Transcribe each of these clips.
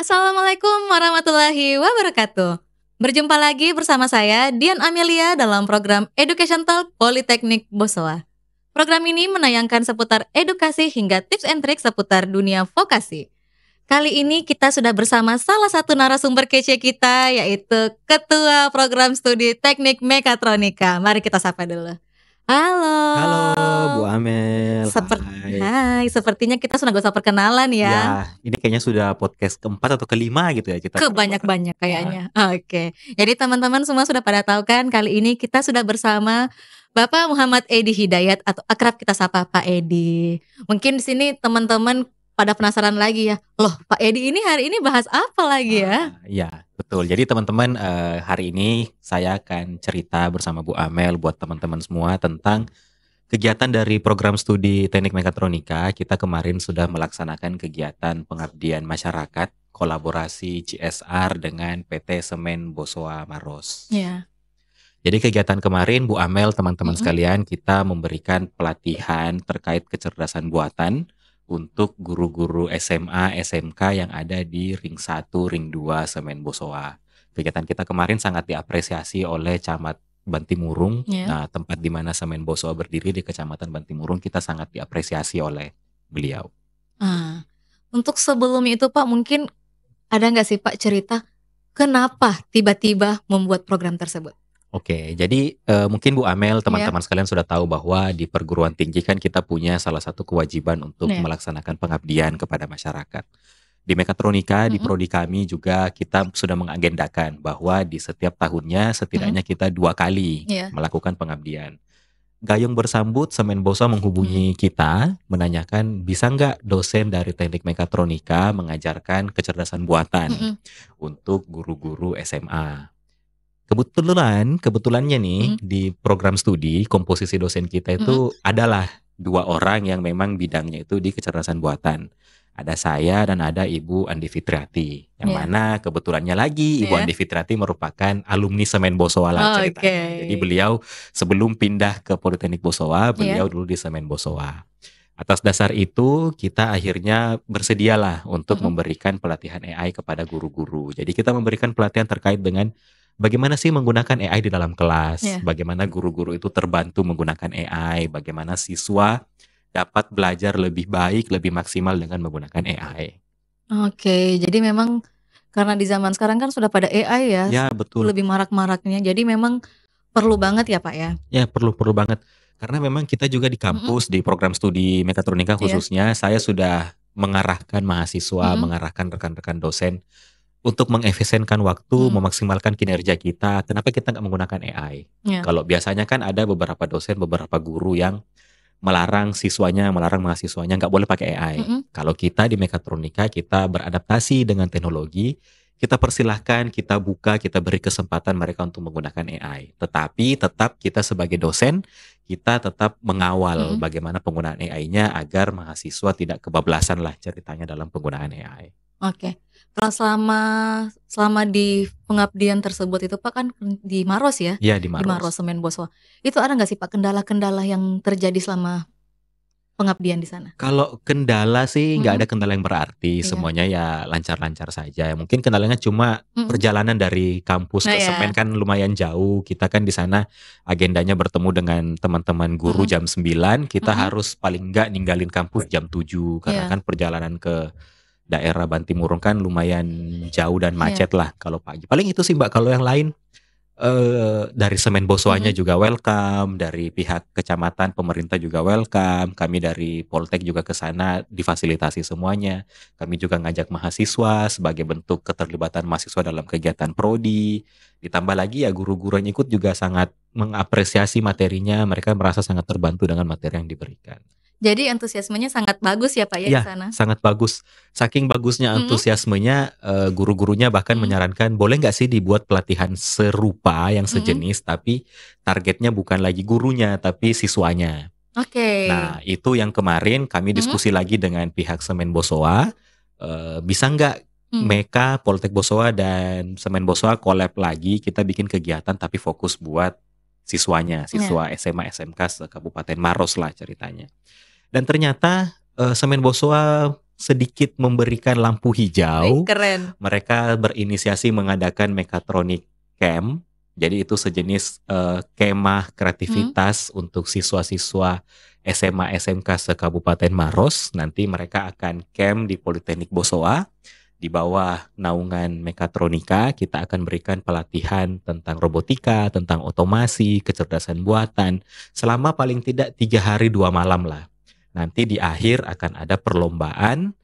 Assalamualaikum warahmatullahi wabarakatuh. Berjumpa lagi bersama saya Dian Amelia dalam program Education Talk Politeknik Bosowa. Program ini menayangkan seputar edukasi hingga tips and trik seputar dunia vokasi. Kali ini kita sudah bersama salah satu narasumber kece kita, yaitu Ketua Program Studi Teknik Mekatronika. Mari kita sapa dulu. Halo. Halo Bu Amel. Hai, sepertinya kita sudah gak usah perkenalan ya. Ya, ini kayaknya sudah podcast keempat atau kelima gitu ya kita. Kebanyak-banyak kayaknya. Oke. Jadi teman-teman semua sudah pada tahu kan, kali ini kita sudah bersama Bapak Muhammad Edi Hidayat atau akrab kita sapa Pak Edi. Mungkin di sini teman-teman pada penasaran lagi ya. Loh, Pak Edi ini hari ini bahas apa lagi ya? Ya, betul. Jadi teman-teman, hari ini saya akan cerita bersama Bu Amel buat teman-teman semua tentang kegiatan dari program studi Teknik Mekatronika. Kita kemarin sudah melaksanakan kegiatan pengabdian masyarakat kolaborasi CSR dengan PT Semen Bosowa Maros. Ya. Jadi kegiatan kemarin Bu Amel, teman-teman sekalian, kita memberikan pelatihan terkait kecerdasan buatan untuk guru-guru SMA, SMK yang ada di Ring 1, Ring 2 Semen Bosowa. Kegiatan kita kemarin sangat diapresiasi oleh Camat Bantimurung. Nah, tempat di mana Semen Bosowa berdiri di Kecamatan Bantimurung, kita sangat diapresiasi oleh beliau. Untuk sebelum itu Pak, mungkin ada nggak sih Pak cerita kenapa tiba-tiba membuat program tersebut? Oke, jadi mungkin Bu Amel, teman-teman sekalian sudah tahu bahwa di perguruan tinggi kan kita punya salah satu kewajiban untuk melaksanakan pengabdian kepada masyarakat. Di Mekatronika, di prodi kami juga kita sudah mengagendakan bahwa di setiap tahunnya setidaknya kita 2 kali melakukan pengabdian. Gayung bersambut, Semen Bosowa menghubungi kita, menanyakan bisa nggak dosen dari Teknik Mekatronika mengajarkan kecerdasan buatan untuk guru-guru SMA. Kebetulannya nih di program studi komposisi dosen kita itu adalah 2 orang yang memang bidangnya itu di kecerdasan buatan. Ada saya dan ada Ibu Andi Fitriati, yang mana kebetulannya lagi Ibu Andi Fitriati merupakan alumni Semen Bosowa lah ceritanya. Jadi beliau sebelum pindah ke Politeknik Bosowa, beliau dulu di Semen Bosowa. Atas dasar itu kita akhirnya bersedialah untuk memberikan pelatihan AI kepada guru-guru. Jadi kita memberikan pelatihan terkait dengan bagaimana sih menggunakan AI di dalam kelas, bagaimana guru-guru itu terbantu menggunakan AI, bagaimana siswa dapat belajar lebih baik, lebih maksimal dengan menggunakan AI. Oke, jadi memang karena di zaman sekarang kan sudah pada AI ya. Ya, betul. Lebih marak-maraknya, jadi memang perlu banget ya Pak ya? Ya, perlu banget. Karena memang kita juga di kampus, di program studi Mekatronika khususnya, saya sudah mengarahkan mahasiswa, mengarahkan rekan-rekan dosen untuk mengefisienkan waktu, memaksimalkan kinerja kita. Kenapa kita nggak menggunakan AI? Kalau biasanya kan ada beberapa dosen, beberapa guru yang melarang mahasiswanya nggak boleh pakai AI. Kalau kita di Mekatronika, kita beradaptasi dengan teknologi, kita persilahkan, kita buka, kita beri kesempatan mereka untuk menggunakan AI. Tetapi tetap kita sebagai dosen, kita tetap mengawal bagaimana penggunaan AI-nya agar mahasiswa tidak kebablasan lah ceritanya dalam penggunaan AI. Oke. Kalau selama di pengabdian tersebut itu Pak kan di Maros ya? Iya, di Di Maros Semen Bosowa. Itu ada nggak sih Pak kendala-kendala yang terjadi selama pengabdian di sana? Kalau kendala sih nggak ada kendala yang berarti, semuanya ya lancar-lancar saja. Mungkin kendalanya cuma perjalanan dari kampus ke Semen kan lumayan jauh. Kita kan di sana agendanya bertemu dengan teman-teman guru jam 9, kita harus paling nggak ninggalin kampus jam 7 karena kan perjalanan ke daerah Bantimurung kan lumayan jauh dan macet lah kalau pagi. Paling itu sih Mbak. Kalau yang lain dari Semen Bosowanya juga welcome, dari pihak kecamatan pemerintah juga welcome. Kami dari Poltek juga ke sana difasilitasi semuanya. Kami juga ngajak mahasiswa sebagai bentuk keterlibatan mahasiswa dalam kegiatan prodi. Ditambah lagi ya guru-guru yang ikut juga sangat mengapresiasi materinya. Mereka merasa sangat terbantu dengan materi yang diberikan. Jadi antusiasmenya sangat bagus ya Pak ya di sana? Sangat bagus. Saking bagusnya antusiasmenya, guru-gurunya bahkan menyarankan boleh nggak sih dibuat pelatihan serupa yang sejenis, tapi targetnya bukan lagi gurunya tapi siswanya. Oke. Nah itu yang kemarin kami diskusi lagi dengan pihak Semen Bosowa, bisa nggak Meka, Poltek Bosowa dan Semen Bosowa collab lagi, kita bikin kegiatan tapi fokus buat siswanya, siswa SMA SMK se Kabupaten Maros lah ceritanya. Dan ternyata Semen Bosowa sedikit memberikan lampu hijau. Keren. Mereka berinisiasi mengadakan Mechatronic Camp. Jadi itu sejenis kemah kreativitas untuk siswa-siswa SMA SMK se-Kabupaten Maros. Nanti mereka akan camp di Politeknik Bosowa. Di bawah naungan Mechatronika, kita akan berikan pelatihan tentang robotika, tentang otomasi, kecerdasan buatan, selama paling tidak 3 hari 2 malam lah. Nanti di akhir akan ada perlombaan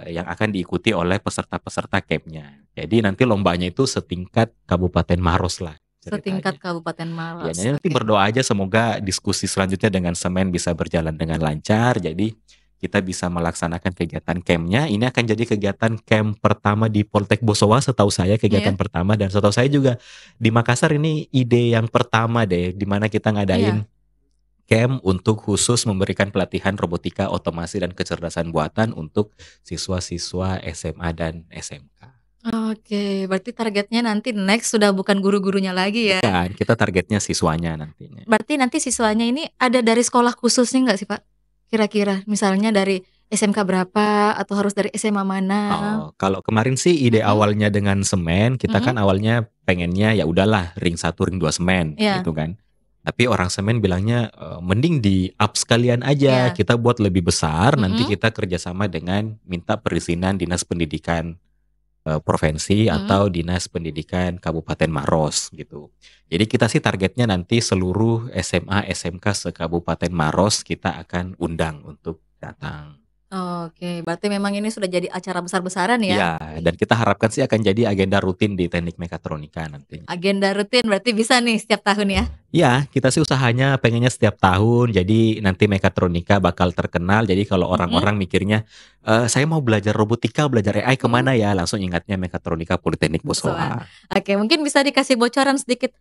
yang akan diikuti oleh peserta-peserta campnya. Jadi nanti lombanya itu setingkat Kabupaten Maros lah. Setingkat Kabupaten Maros. Ya, nanti berdoa aja semoga diskusi selanjutnya dengan Semen bisa berjalan dengan lancar. Jadi kita bisa melaksanakan kegiatan campnya. Ini akan jadi kegiatan camp pertama di Poltek Bosowa, setahu saya kegiatan pertama, dan setahu saya juga di Makassar ini ide yang pertama deh, di mana kita ngadain camp untuk khusus memberikan pelatihan robotika, otomasi, dan kecerdasan buatan untuk siswa-siswa SMA dan SMK. Oke, berarti targetnya nanti next sudah bukan guru-gurunya lagi ya? Bukan, kita targetnya siswanya nantinya. Berarti nanti siswanya ini ada dari sekolah khususnya nggak sih Pak? Kira-kira misalnya dari SMK berapa atau harus dari SMA mana? Kalau kemarin sih ide awalnya dengan Semen, kita kan awalnya pengennya ya udahlah ring 1 ring 2 Semen gitu kan. Tapi orang Semen bilangnya mending di up sekalian aja, kita buat lebih besar, nanti kita kerjasama dengan minta perizinan Dinas Pendidikan Provinsi atau Dinas Pendidikan Kabupaten Maros gitu. Jadi kita sih targetnya nanti seluruh SMA SMK se-Kabupaten Maros kita akan undang untuk datang. Oke, berarti memang ini sudah jadi acara besar-besaran ya? Iya, dan kita harapkan sih akan jadi agenda rutin di Teknik Mechatronika nantinya. Agenda rutin berarti bisa nih setiap tahun ya? Iya, kita sih usahanya pengennya setiap tahun. Jadi nanti Mechatronika bakal terkenal. Jadi kalau orang-orang mikirnya, saya mau belajar robotika, belajar AI kemana ya? Langsung ingatnya Mechatronika Politeknik Bosowa. Oke, mungkin bisa dikasih bocoran sedikit.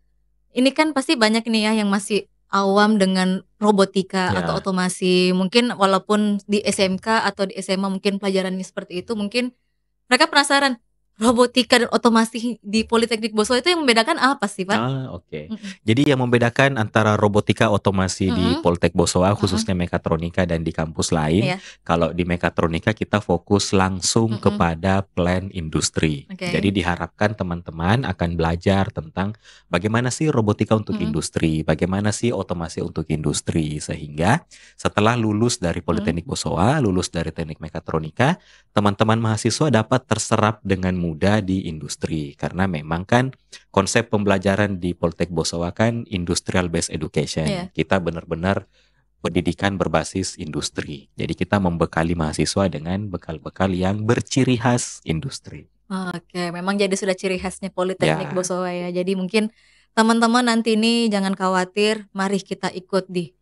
Ini kan pasti banyak nih ya yang masih awam dengan robotika atau otomasi. Mungkin walaupun di SMK atau di SMA mungkin pelajarannya seperti itu, mungkin mereka penasaran robotika dan otomasi di Politeknik Bosowa itu yang membedakan apa sih Pak? Oke. Jadi yang membedakan antara robotika otomasi di Poltek Bosowa khususnya Mechatronika dan di kampus lain, kalau di Mechatronika kita fokus langsung kepada plan industri. Jadi diharapkan teman-teman akan belajar tentang bagaimana sih robotika untuk industri, bagaimana sih otomasi untuk industri, sehingga setelah lulus dari Politeknik Bosowa, lulus dari Teknik Mechatronika, teman-teman mahasiswa dapat terserap dengan mudah di industri, karena memang kan konsep pembelajaran di Poltek Bosowa kan industrial based education. Kita benar-benar pendidikan berbasis industri. Jadi kita membekali mahasiswa dengan bekal-bekal yang berciri khas industri. Oke, memang jadi sudah ciri khasnya Politeknik Bosowa ya. Jadi mungkin teman-teman nanti ini jangan khawatir, mari kita ikut di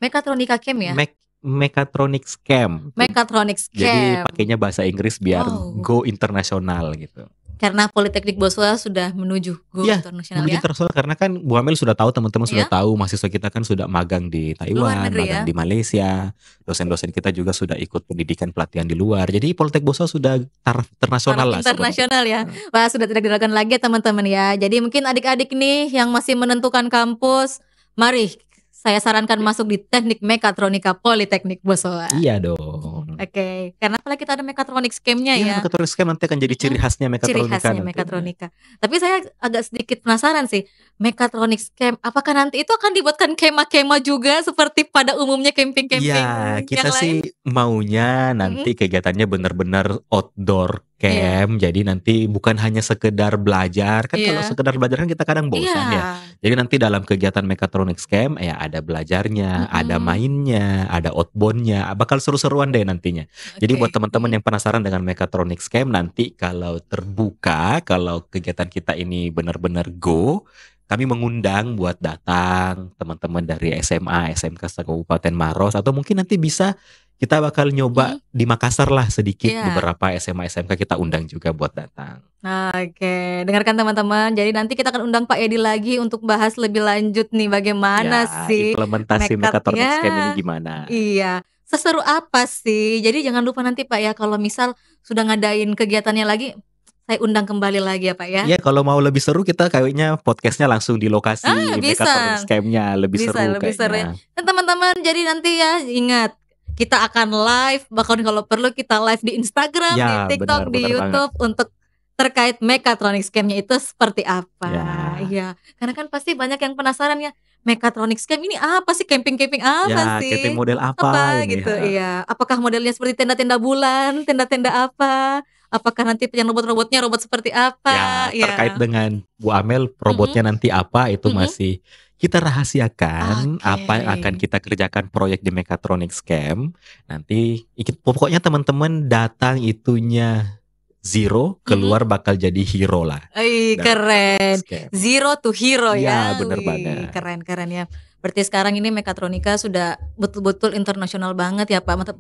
Mechatronika Camp ya. Mechatronics Camp. Mechatronics Camp. Jadi pakainya bahasa Inggris biar go internasional gitu. Karena Politeknik Bosowa sudah menuju go internasional menuju internasional, karena kan Bu Amel sudah tahu, teman-teman sudah tahu, mahasiswa kita kan sudah magang di Taiwan, magang di Malaysia, dosen-dosen kita juga sudah ikut pendidikan pelatihan di luar. Jadi Politek Bosowa sudah internasional lah. Internasional ya. Wah, sudah tidak diragukan lagi teman-teman ya. Jadi mungkin adik-adik nih yang masih menentukan kampus, mari saya sarankan masuk di Teknik Mechatronika Politeknik Bosowa. Iya dong. Oke, karena apalagi kita ada Mechatronics Camp-nya ya. Mechatronics Camp nanti akan jadi ciri khasnya Mechatronika. Ciri khasnya Mechatronika. Tapi saya agak sedikit penasaran sih, Mechatronics Camp, apakah nanti itu akan dibuatkan kemah-kemah juga seperti pada umumnya camping-camping ya, kita sih maunya nanti kegiatannya benar-benar outdoor camp. Jadi nanti bukan hanya sekedar belajar. Kan kalau sekedar belajar kan kita kadang bosan ya. Jadi nanti dalam kegiatan Mechatronics Camp ya ada belajarnya, ada mainnya, ada outboundnya. Bakal seru-seruan deh nantinya. Jadi buat teman-teman yang penasaran dengan Mechatronics Camp, nanti kalau terbuka, kalau kegiatan kita ini benar-benar go, kami mengundang buat datang teman-teman dari SMA, SMK Kabupaten Maros, atau mungkin nanti bisa kita bakal nyoba di Makassar lah sedikit, beberapa SMA, SMK kita undang juga buat datang. Oke, dengarkan teman-teman. Jadi nanti kita akan undang Pak Edi lagi untuk bahas lebih lanjut nih bagaimana sih implementasi Mechatronics Camp ini gimana. Iya, seseru apa sih? Jadi jangan lupa nanti Pak ya, kalau misal sudah ngadain kegiatannya lagi, saya undang kembali lagi ya Pak ya. Iya, kalau mau lebih seru kita kayaknya podcastnya langsung di lokasi Mechatronics Camp-nya lebih seru ya. Dan teman-teman jadi nanti ya ingat, kita akan live, bahkan kalau perlu kita live di Instagram, di Ya, TikTok, benar di banget. YouTube untuk terkait mechatronic scam-nya itu seperti apa. Ya. Iya, karena kan pasti banyak yang penasaran ya, mechatronic scam ini apa sih? Camping-camping apa Ya, camping sih? model apa Apa ini? gitu, iya. Apakah modelnya seperti tenda-tenda bulan, tenda-tenda apa? Apakah nanti yang robot-robotnya robot seperti apa? Ya, terkait Ya. dengan Bu Amel, Mhm, robotnya nanti apa itu mhm. masih kita rahasiakan. Oke. Apa yang akan kita kerjakan proyek di Mechatronic Scam. Nanti pokoknya teman-teman datang itunya zero, Mhm. keluar bakal jadi hero lah. Wih, dari keren. Mechatronic Scam. Zero to hero Iya, ya. bener Wih, banget. keren ya. Berarti sekarang ini Mechatronika sudah betul-betul internasional banget ya Pak.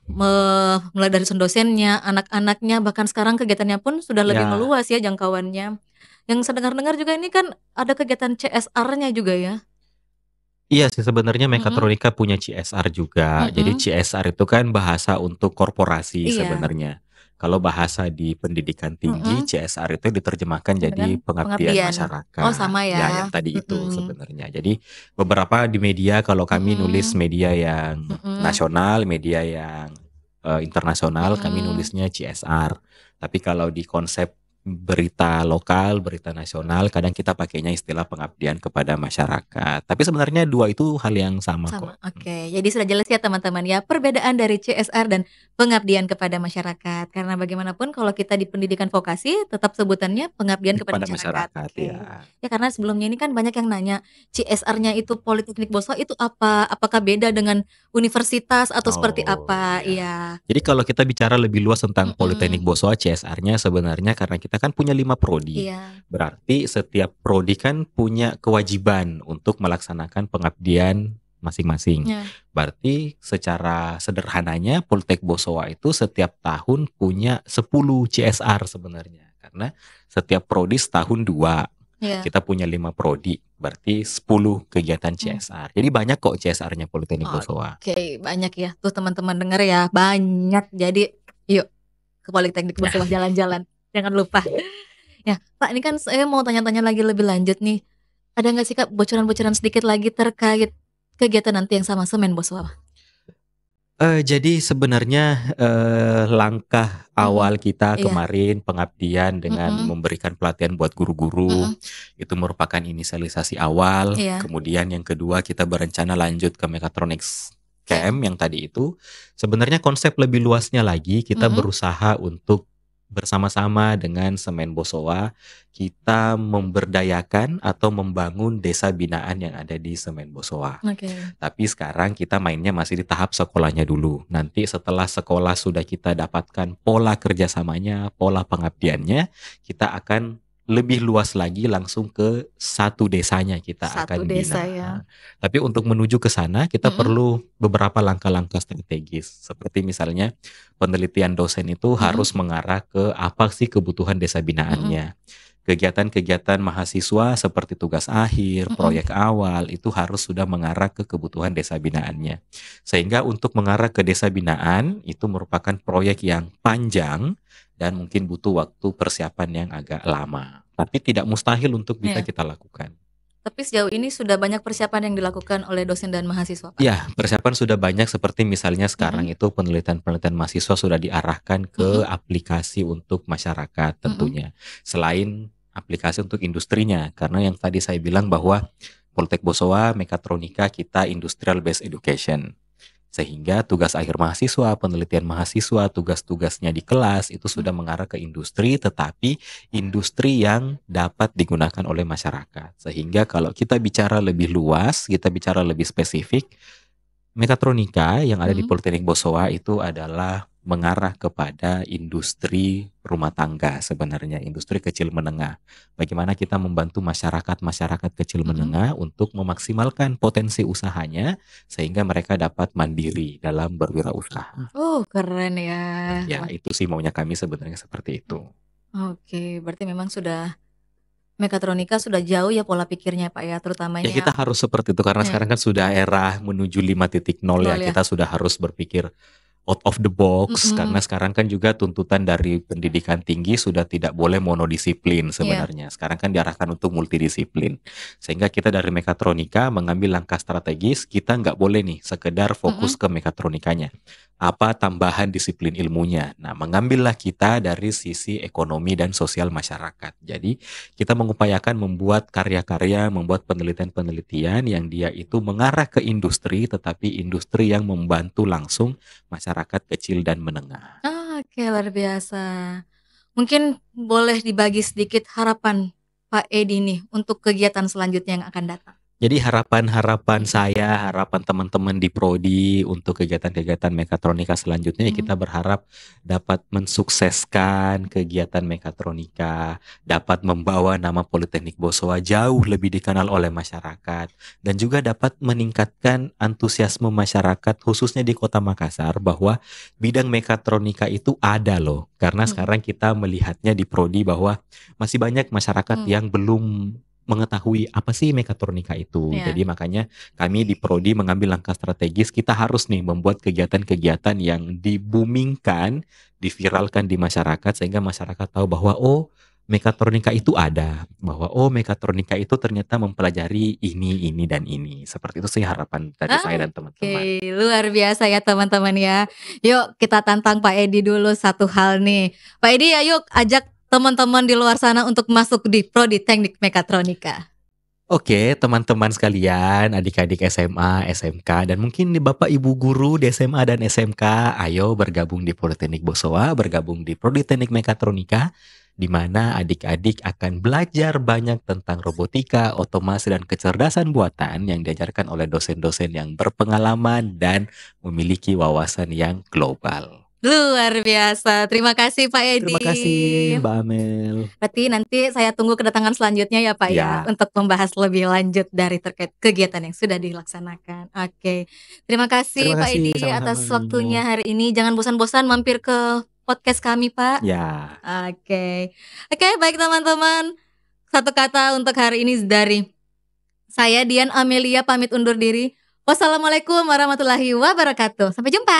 Mulai dari dosennya, anak-anaknya, bahkan sekarang kegiatannya pun sudah lebih Ya, meluas ya jangkauannya. Yang saya dengar-dengar juga ini kan ada kegiatan CSR-nya juga ya. iya sih sebenarnya Mhm, Mechatronika punya CSR juga. Jadi mhm. CSR itu kan bahasa untuk korporasi Iya, sebenarnya. Kalau bahasa di pendidikan tinggi, mhm. CSR itu diterjemahkan jadi Dengan pengabdian pengabdian. Oh, masyarakat. sama Ya, yang ya. tadi itu Mhm, sebenarnya. Jadi beberapa di media kalau kami nulis mhm, media yang mhm, nasional, media yang internasional, kami mhm. nulisnya CSR. Tapi kalau di konsep berita lokal, berita nasional, kadang kita pakainya istilah pengabdian kepada masyarakat. Tapi sebenarnya dua itu hal yang sama Sama, kok. oke. Jadi sudah jelas ya teman-teman ya, perbedaan dari CSR dan pengabdian kepada masyarakat. Karena bagaimanapun kalau kita di pendidikan vokasi tetap sebutannya pengabdian kepada Kepada masyarakat. masyarakat, Oke. ya. Ya karena sebelumnya ini kan banyak yang nanya, CSR-nya itu Politeknik Boswa itu apa? Apakah beda dengan universitas atau seperti Oh, apa? iya. Iya. Jadi kalau kita bicara lebih luas tentang Politeknik Mhm. Boswa, CSR-nya sebenarnya karena kita kan punya 5 prodi. Iya. Berarti setiap prodi kan punya kewajiban untuk melaksanakan pengabdian masing-masing. Ya. Berarti secara sederhananya Politeknik Boswa itu setiap tahun punya 10 CSR sebenarnya. Karena setiap prodi setahun 2. Iya. Kita punya 5 prodi, berarti 10 kegiatan CSR. Jadi banyak kok CSR-nya Politeknik Boswa. Oke, banyak ya. Tuh teman-teman denger ya, banyak. Jadi yuk ke Politeknik Boswa jalan-jalan. Jangan lupa. Ya, Pak, ini kan saya mau tanya-tanya lagi lebih lanjut nih. Ada nggak sih Kak bocoran-bocoran sedikit lagi terkait kegiatan nanti yang sama Semen Boswa? Jadi sebenarnya, langkah awal kita Iya. kemarin pengabdian dengan Mhm. memberikan pelatihan buat guru-guru, Mhm. itu merupakan inisialisasi awal. Iya. Kemudian yang kedua kita berencana lanjut ke Mechatronics Camp. Camp yang tadi itu. Sebenarnya konsep lebih luasnya lagi kita berusaha untuk bersama-sama dengan Semen Boswa, kita memberdayakan atau membangun desa binaan yang ada di Semen Boswa. Oke. Tapi sekarang kita mainnya masih di tahap sekolahnya dulu. Nanti setelah sekolah sudah kita dapatkan pola kerjasamanya, pola pengabdiannya, kita akan lebih luas lagi langsung ke satu desanya kita Satu akan desa bina. ya. Tapi untuk menuju ke sana kita perlu beberapa langkah-langkah strategis. Seperti misalnya penelitian dosen itu harus mengarah ke apa sih kebutuhan desa binaannya. Kegiatan-kegiatan mahasiswa seperti tugas akhir, proyek awal itu harus sudah mengarah ke kebutuhan desa binaannya. Sehingga untuk mengarah ke desa binaan itu merupakan proyek yang panjang dan mungkin butuh waktu persiapan yang agak lama. Tapi tidak mustahil untuk bisa Iya. kita lakukan. Tapi sejauh ini sudah banyak persiapan yang dilakukan oleh dosen dan mahasiswa, Pak? Ya, persiapan sudah banyak seperti misalnya sekarang itu penelitian-penelitian mahasiswa sudah diarahkan ke aplikasi untuk masyarakat tentunya. Selain aplikasi untuk industrinya, karena yang tadi saya bilang bahwa Politeknik Boswa, Mechatronika kita industrial based education. Sehingga tugas akhir mahasiswa, penelitian mahasiswa, tugas-tugasnya di kelas itu sudah mengarah ke industri, tetapi industri yang dapat digunakan oleh masyarakat. Sehingga kalau kita bicara lebih luas, kita bicara lebih spesifik, Mechatronika yang ada di Politeknik Boswa itu adalah mengarah kepada industri rumah tangga sebenarnya, industri kecil menengah. Bagaimana kita membantu masyarakat kecil menengah untuk memaksimalkan potensi usahanya sehingga mereka dapat mandiri dalam berwirausaha. Oh, keren ya. Ya, itu sih maunya kami sebenarnya seperti itu. Oke, berarti memang sudah Mechatronika sudah jauh ya pola pikirnya Pak ya, terutamanya. Ya kita harus seperti itu karena sekarang kan sudah era menuju 5.0 ya. Kita sudah harus berpikir out of the box, karena sekarang kan juga tuntutan dari pendidikan tinggi sudah tidak boleh monodisiplin sebenarnya. Sekarang kan diarahkan untuk multidisiplin. Sehingga kita dari mekatronika mengambil langkah strategis, kita nggak boleh nih sekedar fokus ke mekatronikanya. Apa tambahan disiplin ilmunya. Nah, mengambillah kita dari sisi ekonomi dan sosial masyarakat. Jadi, kita mengupayakan membuat karya-karya, membuat penelitian-penelitian yang dia itu mengarah ke industri, tetapi industri yang membantu langsung masyarakat kecil dan menengah. Oke, luar biasa. Mungkin boleh dibagi sedikit harapan Pak Edi nih untuk kegiatan selanjutnya yang akan datang. Jadi harapan-harapan saya, harapan teman-teman di Prodi untuk kegiatan-kegiatan mekatronika selanjutnya, kita berharap dapat mensukseskan kegiatan mekatronika, dapat membawa nama Politeknik Bosowa jauh lebih dikenal oleh masyarakat, dan juga dapat meningkatkan antusiasme masyarakat khususnya di Kota Makassar bahwa bidang mekatronika itu ada loh. Karena sekarang kita melihatnya di Prodi bahwa masih banyak masyarakat yang belum mengetahui apa sih mekatronika itu. Jadi makanya kami di Prodi mengambil langkah strategis, kita harus nih membuat kegiatan-kegiatan yang dibumingkan, diviralkan di masyarakat sehingga masyarakat tahu bahwa oh, mekatronika itu ada, bahwa oh, mekatronika itu ternyata mempelajari ini dan ini. Seperti itu sih harapan dari saya dan teman-teman. Oke, luar biasa ya teman-teman ya. Yuk kita tantang Pak Edi dulu satu hal nih. Pak Edi, ayo ajak teman-teman di luar sana untuk masuk di Prodi Teknik Mekatronika. Oke, teman-teman sekalian, adik-adik SMA, SMK, dan mungkin nih Bapak Ibu guru di SMA dan SMK, ayo bergabung di Politeknik Bosowa, bergabung di Prodi Teknik Mekatronika, di mana adik-adik akan belajar banyak tentang robotika, otomasi, dan kecerdasan buatan yang diajarkan oleh dosen-dosen yang berpengalaman dan memiliki wawasan yang global. Luar biasa, terima kasih Pak Edi. Terima kasih Mbak Amel. Berarti nanti saya tunggu kedatangan selanjutnya ya Pak ya, untuk membahas lebih lanjut dari terkait kegiatan yang sudah dilaksanakan. Oke, terima kasih Pak Edi atas waktunya hari ini. Jangan bosan-bosan mampir ke podcast kami Pak. Ya. Oke, baik teman-teman. Satu kata untuk hari ini dari saya Dian Amelia pamit undur diri. Wassalamualaikum warahmatullahi wabarakatuh. Sampai jumpa.